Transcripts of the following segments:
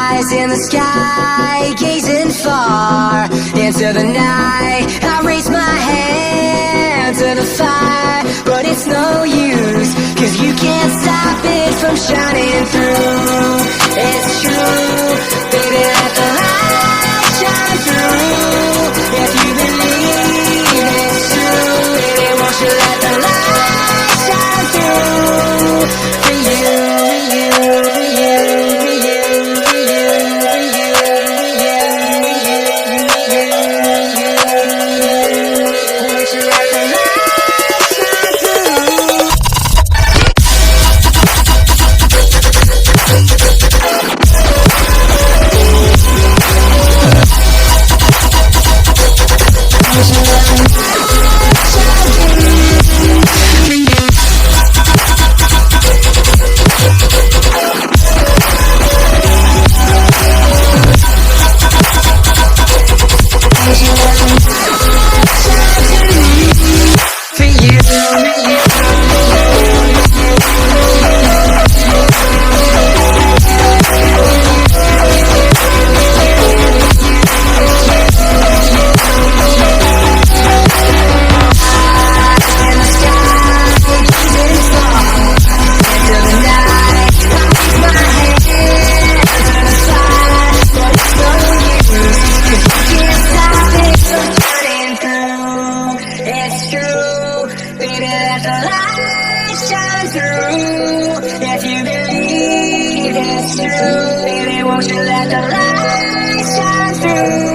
Eyes in the sky, gazing far into the night. I raise my hand to the fire, but it's no use, 'cause you can't stop it from shining through. It's true, baby, let the light shine through. If you believe it's true, baby, won't you let the light shine through? For you, for you, for you, for you, for you, for you, for you, won't you let the light shine through?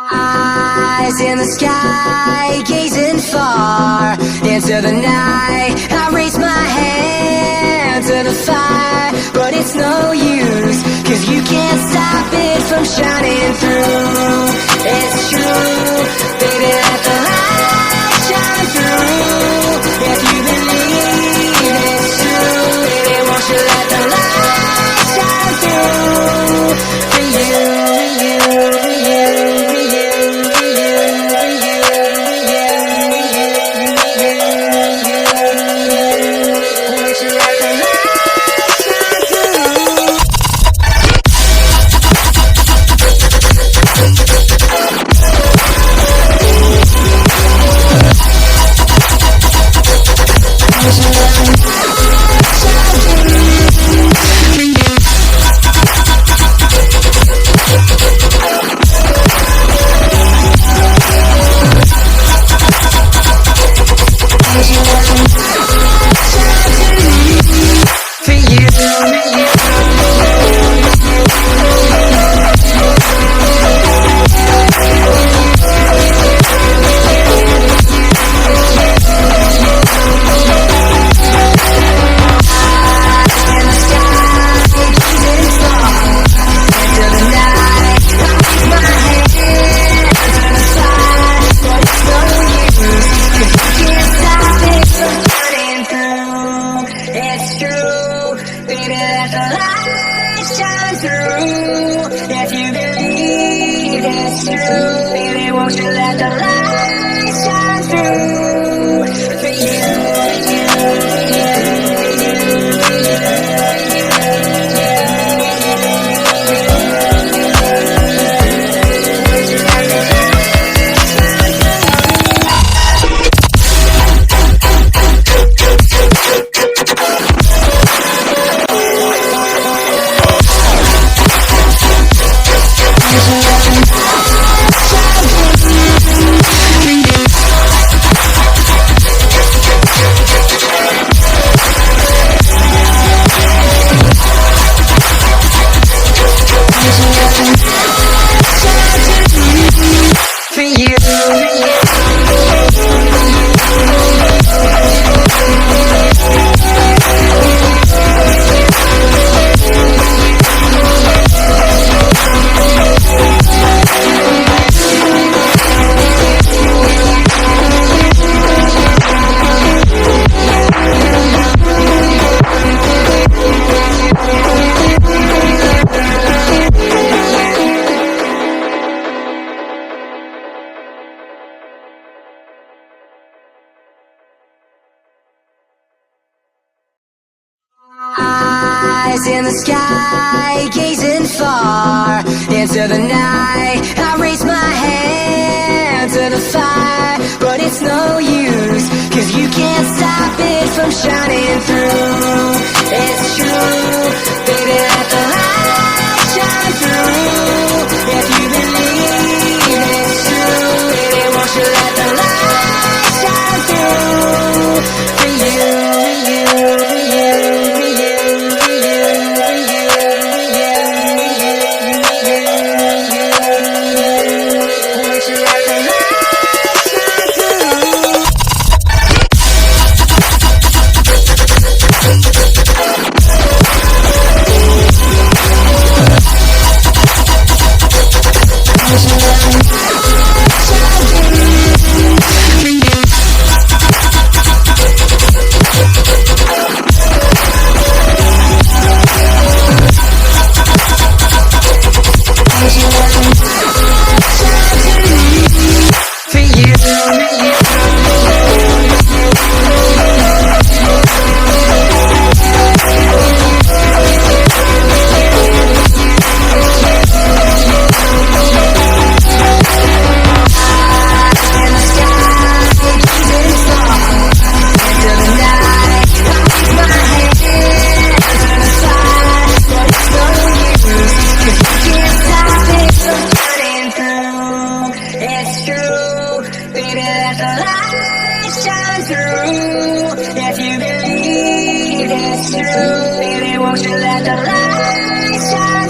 Eyes in the sky, gazing far into the night. I raise my hand to the fire, but it's no use, 'cause you can't stop it from shining through. It's true, baby, let the light shine through. If you believe it's true, baby, won't you let the light shine through? For you, for you, for you, for you, for you, for you, for you, for you, won't you let the light shine through? Won't you let the light shine through? For you, for you, for you, for you, eyes in the sky, gazing far into the night. I raise my hand to the fire, but it's no use, 'cause you can't stop it from shining through. It's true, baby, let the light shine through. If you believe it's true, baby, won't you let the light shine through? For you, for you, for you, for you, for you, for you, for you, won't you let the light shine through? It's true, baby, let the light shine through. If you believe it's true, baby, won't you let the light shine